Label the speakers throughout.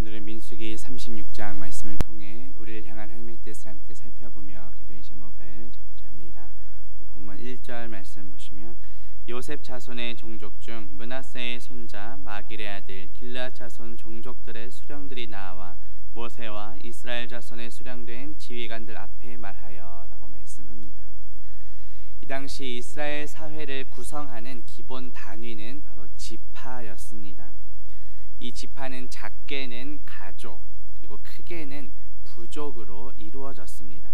Speaker 1: 오늘은 민수기 36장 말씀을 통해 우리를 향한 하나님의 뜻을 함께 살펴보며 기도의 제목을 잡고자 합니다. 본문 1절 말씀 보시면 요셉 자손의 종족 중 므낫세의 손자 마길의 아들 길르앗 자손 종족들의 수령들이 나와 모세와 이스라엘 자손의 수령된 지휘관들 앞에 말하여 라고 말씀합니다. 이 당시 이스라엘 사회를 구성하는 기본 단위는 바로 지파였습니다. 이 지파는 작게는 가족 그리고 크게는 부족으로 이루어졌습니다.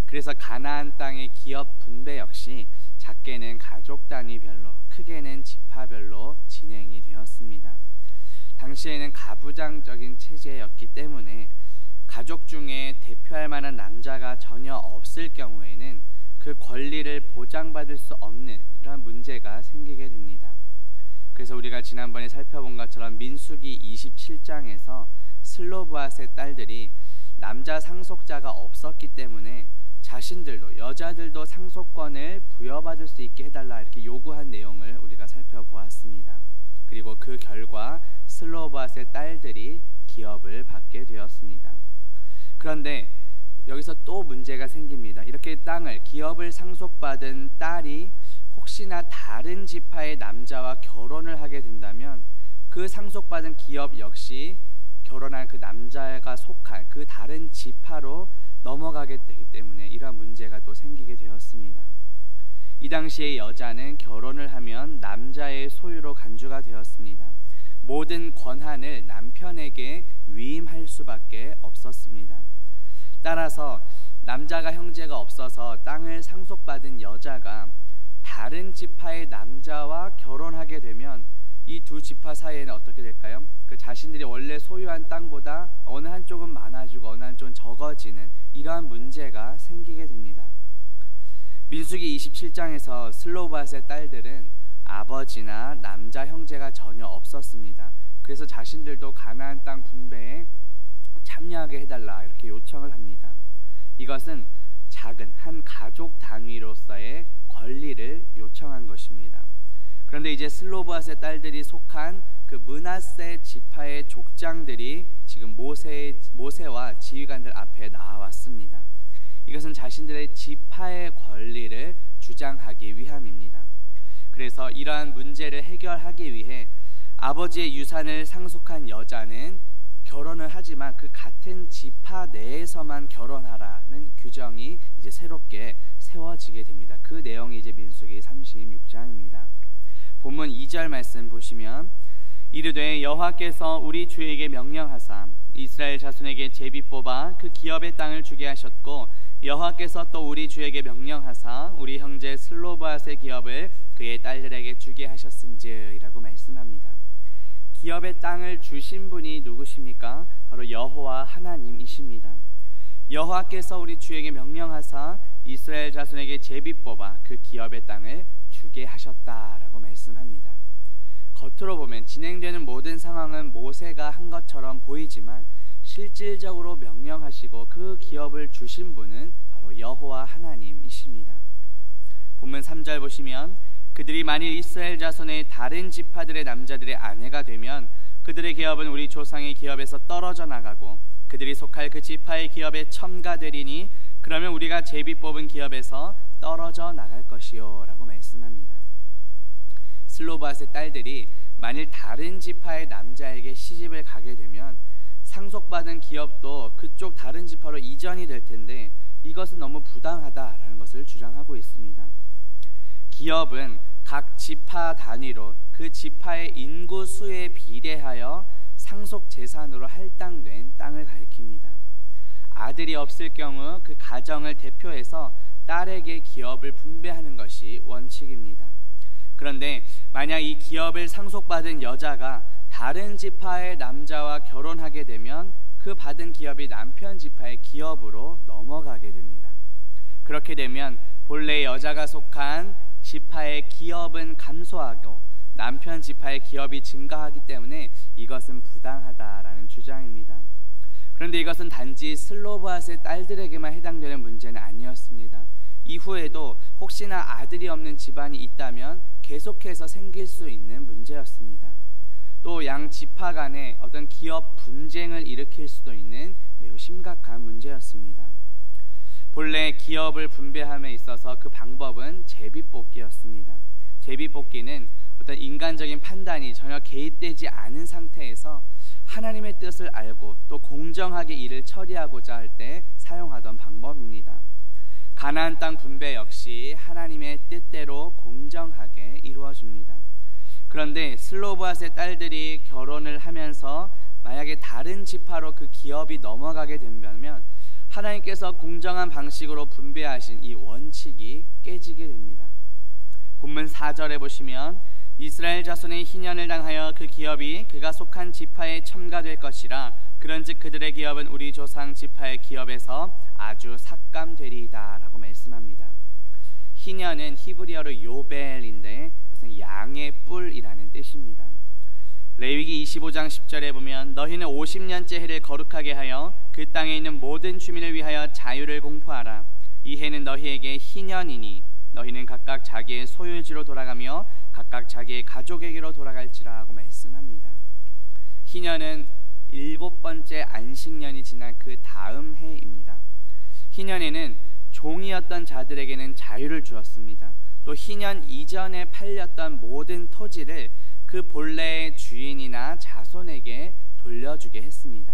Speaker 1: 그래서 가나안 땅의 기업 분배 역시 작게는 가족 단위별로 크게는 지파별로 진행이 되었습니다. 당시에는 가부장적인 체제였기 때문에 가족 중에 대표할 만한 남자가 전혀 없을 경우에는 그 권리를 보장받을 수 없는 이러한 문제가 생기게 됩니다. 그래서 우리가 지난번에 살펴본 것처럼 민수기 27장에서 슬로브앗의 딸들이 남자 상속자가 없었기 때문에 자신들도 여자들도 상속권을 부여받을 수 있게 해달라 이렇게 요구한 내용을 우리가 살펴보았습니다. 그리고 그 결과 슬로브앗의 딸들이 기업을 받게 되었습니다. 그런데 여기서 또 문제가 생깁니다. 이렇게 기업을 상속받은 딸이 혹시나 다른 지파의 남자와 결혼을 하게 된다면 그 상속받은 기업 역시 결혼한 그 남자가 속한 그 다른 지파로 넘어가게 되기 때문에 이러한 문제가 또 생기게 되었습니다. 이 당시에 여자는 결혼을 하면 남자의 소유로 간주가 되었습니다. 모든 권한을 남편에게 위임할 수밖에 없었습니다. 따라서 남자가 형제가 없어서 땅을 상속받은 여자가 다른 지파의 남자와 결혼하게 되면 이 두 지파 사이에는 어떻게 될까요? 그 자신들이 원래 소유한 땅보다 어느 한쪽은 많아지고 어느 한쪽은 적어지는 이러한 문제가 생기게 됩니다. 민수기 27장에서 슬로브앗의 딸들은 아버지나 남자 형제가 전혀 없었습니다. 그래서 자신들도 가나안 땅 분배에 참여하게 해달라 이렇게 요청을 합니다. 이것은 작은 한 가족 단위로서의 권리를 요청한 것입니다. 그런데 이제 슬로브앗의 딸들이 속한 그 므낫세 지파의 족장들이 지금 모세와 지휘관들 앞에 나왔습니다. 이것은 자신들의 지파의 권리를 주장하기 위함입니다. 그래서 이러한 문제를 해결하기 위해 아버지의 유산을 상속한 여자는 결혼을 하지만 그 같은 지파 내에서만 결혼하라는 규정이 이제 새롭게 세워지게 됩니다. 그 내용이 이제 민수기 36장입니다. 본문 2절 말씀 보시면 이르되 여호와께서 우리 주에게 명령하사 이스라엘 자손에게 제비 뽑아 그 기업의 땅을 주게 하셨고 여호와께서 또 우리 주에게 명령하사 우리 형제 슬로브앗의 기업을 그의 딸들에게 주게 하셨은지이라고 말씀합니다. 기업의 땅을 주신 분이 누구십니까? 바로 여호와 하나님이십니다. 여호와께서 우리 주에게 명령하사 이스라엘 자손에게 제비 뽑아 그 기업의 땅을 주게 하셨다라고 말씀합니다. 겉으로 보면 진행되는 모든 상황은 모세가 한 것처럼 보이지만 실질적으로 명령하시고 그 기업을 주신 분은 바로 여호와 하나님이십니다. 본문 3절 보시면 그들이 만일 이스라엘 자손의 다른 지파들의 남자들의 아내가 되면 그들의 기업은 우리 조상의 기업에서 떨어져 나가고 그들이 속할 그 지파의 기업에 첨가되리니 그러면 우리가 제비 뽑은 기업에서 떨어져 나갈 것이요 라고 말씀합니다. 슬로브앗의 딸들이 만일 다른 지파의 남자에게 시집을 가게 되면 상속받은 기업도 그쪽 다른 지파로 이전이 될 텐데 이것은 너무 부당하다라는 것을 주장하고 있습니다. 기업은 각 지파 단위로 그 지파의 인구 수에 비례하여 상속 재산으로 할당된 땅을 가리킵니다. 아들이 없을 경우 그 가정을 대표해서 딸에게 기업을 분배하는 것이 원칙입니다. 그런데 만약 이 기업을 상속받은 여자가 다른 지파의 남자와 결혼하게 되면 그 받은 기업이 남편 지파의 기업으로 넘어가게 됩니다. 그렇게 되면 본래 여자가 속한 지파의 기업은 감소하고 남편 지파의 기업이 증가하기 때문에 이것은 부당하다라는 주장입니다. 그런데 이것은 단지 슬로브앗의 딸들에게만 해당되는 문제는 아니었습니다. 이후에도 혹시나 아들이 없는 집안이 있다면 계속해서 생길 수 있는 문제였습니다. 또 양 지파 간에 어떤 기업 분쟁을 일으킬 수도 있는 매우 심각한 문제였습니다. 본래 기업을 분배함에 있어서 그 방법은 제비뽑기였습니다. 제비뽑기는 어떤 인간적인 판단이 전혀 개입되지 않은 상태에서 하나님의 뜻을 알고 또 공정하게 일을 처리하고자 할 때 사용하던 방법입니다. 가나안 땅 분배 역시 하나님의 뜻대로 공정하게 이루어집니다. 그런데 슬로보앗의 딸들이 결혼을 하면서 만약에 다른 지파로 그 기업이 넘어가게 된다면 하나님께서 공정한 방식으로 분배하신 이 원칙이 깨지게 됩니다. 본문 4절에 보시면 이스라엘 자손의 희년을 당하여 그 기업이 그가 속한 지파에 첨가될 것이라. 그런즉 그들의 기업은 우리 조상 지파의 기업에서 아주 삭감되리이다 라고 말씀합니다. 희년은 히브리어로 요벨인데 그것은 양의 뿔이라는 뜻입니다. 레위기 25장 10절에 보면 너희는 50년째 해를 거룩하게 하여 그 땅에 있는 모든 주민을 위하여 자유를 공포하라. 이 해는 너희에게 희년이니 너희는 각각 자기의 소유지로 돌아가며 각각 자기의 가족에게로 돌아갈지라 하고 말씀합니다. 희년은 7번째 안식년이 지난 그 다음 해입니다. 희년에는 종이었던 자들에게는 자유를 주었습니다. 또 희년 이전에 팔렸던 모든 토지를 그 본래의 주인이나 자손에게 돌려주게 했습니다.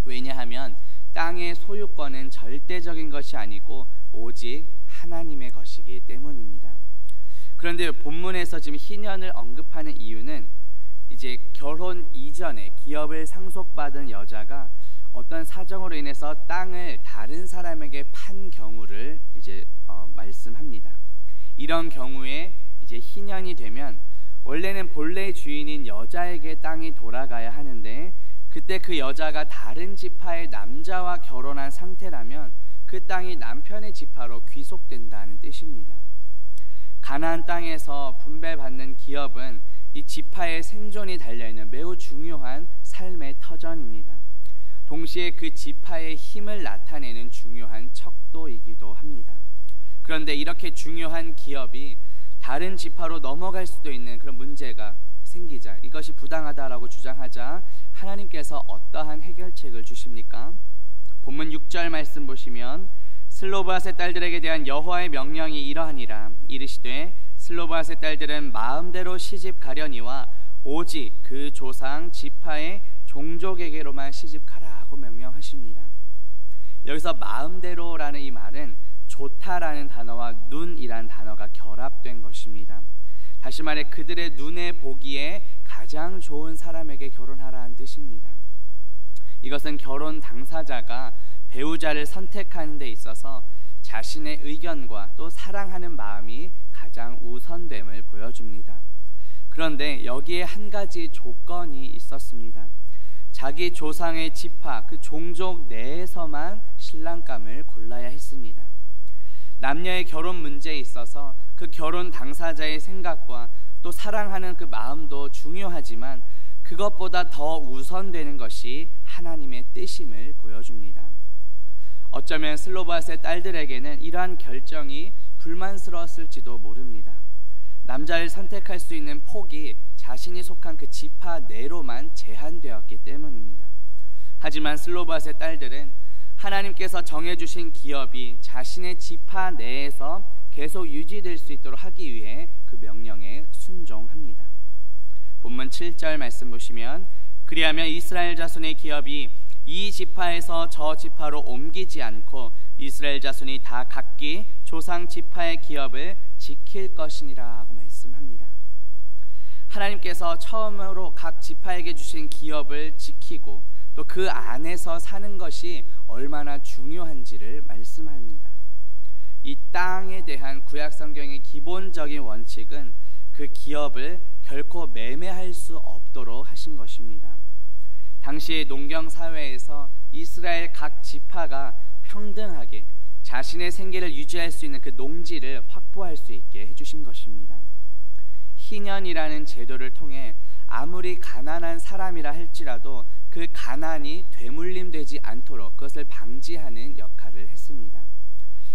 Speaker 1: 왜냐하면 땅의 소유권은 절대적인 것이 아니고 오직 하나님의 것이기 때문입니다. 그런데 본문에서 지금 희년을 언급하는 이유는 이제 결혼 이전에 기업을 상속받은 여자가 어떤 사정으로 인해서 땅을 다른 사람에게 판 경우를 이제 말씀합니다. 이런 경우에 이제 희년이 되면 원래는 본래 주인인 여자에게 땅이 돌아가야 하는데 그때 그 여자가 다른 지파의 남자와 결혼한 상태라면 그 땅이 남편의 지파로 귀속된다는 뜻입니다. 가나안 땅에서 분배받는 기업은 이 지파의 생존이 달려있는 매우 중요한 삶의 터전입니다. 동시에 그 지파의 힘을 나타내는 중요한 척도이기도 합니다. 그런데 이렇게 중요한 기업이 다른 지파로 넘어갈 수도 있는 그런 문제가 생기자 이것이 부당하다라고 주장하자 하나님께서 어떠한 해결책을 주십니까? 본문 6절 말씀 보시면 슬로보앗의 딸들에게 대한 여호와의 명령이 이러하니라. 이르시되 슬로보앗의 딸들은 마음대로 시집 가려니와 오직 그 조상 지파의 종족에게로만 시집 가라고 명령하십니다. 여기서 마음대로라는 이 말은 좋다라는 단어와 눈이란 단어가 결합된 것입니다. 다시 말해 그들의 눈에 보기에 가장 좋은 사람에게 결혼하라는 뜻입니다. 이것은 결혼 당사자가 배우자를 선택하는 데 있어서 자신의 의견과 또 사랑하는 마음이 가장 우선됨을 보여줍니다. 그런데 여기에 한 가지 조건이 있었습니다. 자기 조상의 지파, 그 종족 내에서만 신랑감을 골라야 했습니다. 남녀의 결혼 문제에 있어서 그 결혼 당사자의 생각과 또 사랑하는 그 마음도 중요하지만 그것보다 더 우선되는 것이 하나님의 뜻임을 보여줍니다. 어쩌면 슬로보앗의 딸들에게는 이러한 결정이 불만스러웠을지도 모릅니다. 남자를 선택할 수 있는 폭이 자신이 속한 그 지파 내로만 제한되었기 때문입니다. 하지만 슬로보앗의 딸들은 하나님께서 정해주신 기업이 자신의 지파 내에서 계속 유지될 수 있도록 하기 위해 그 명령에 순종합니다. 본문 7절 말씀 보시면 그리하면 이스라엘 자손의 기업이 이 지파에서 저 지파로 옮기지 않고 이스라엘 자손이 다 각기 조상 지파의 기업을 지킬 것이니라 하고 말씀합니다. 하나님께서 처음으로 각 지파에게 주신 기업을 지키고 또 그 안에서 사는 것이 얼마나 중요한지를 말씀합니다. 이 땅에 대한 구약 성경의 기본적인 원칙은 그 기업을 결코 매매할 수 없도록 하신 것입니다. 당시의 농경 사회에서 이스라엘 각 지파가 평등하게 자신의 생계를 유지할 수 있는 그 농지를 확보할 수 있게 해주신 것입니다. 희년이라는 제도를 통해 아무리 가난한 사람이라 할지라도 그 가난이 되물림되지 않도록 그것을 방지하는 역할을 했습니다.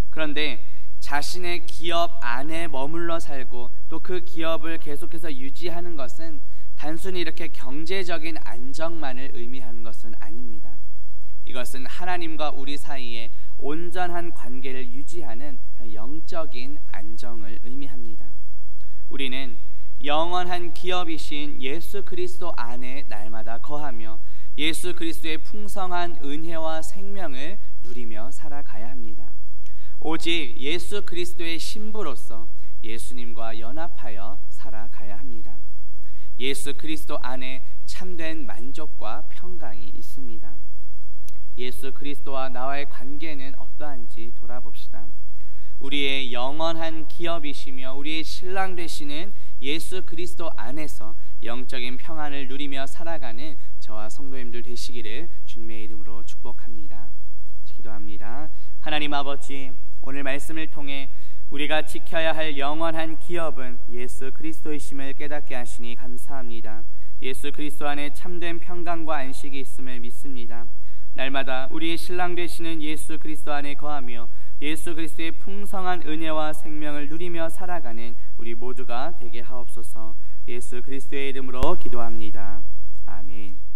Speaker 1: 그런데 자신의 기업 안에 머물러 살고 또 그 기업을 계속해서 유지하는 것은 단순히 이렇게 경제적인 안정만을 의미하는 것은 아닙니다. 이것은 하나님과 우리 사이에 온전한 관계를 유지하는 영적인 안정을 의미합니다. 우리는 영원한 기업이신 예수 그리스도 안에 날마다 거하며 예수 그리스도의 풍성한 은혜와 생명을 누리며 살아가야 합니다. 오직 예수 그리스도의 신부로서 예수님과 연합하여 살아가야 합니다. 예수 그리스도 안에 참된 만족과 평강이 있습니다. 예수 그리스도와 나와의 관계는 어떠한지 돌아봅시다. 우리의 영원한 기업이시며 우리의 신랑 되시는 예수 그리스도 안에서 영적인 평안을 누리며 살아가는 저와 성도님들 되시기를 주님의 이름으로 축복합니다. 기도합니다. 하나님 아버지, 오늘 말씀을 통해 우리가 지켜야 할 영원한 기업은 예수 그리스도이심을 깨닫게 하시니 감사합니다. 예수 그리스도 안에 참된 평강과 안식이 있음을 믿습니다. 날마다 우리의 신랑 되시는 예수 그리스도 안에 거하며 예수 그리스도의 풍성한 은혜와 생명을 누리며 살아가는 우리 모두가 되게 하옵소서. 예수 그리스도의 이름으로 기도합니다. 아멘.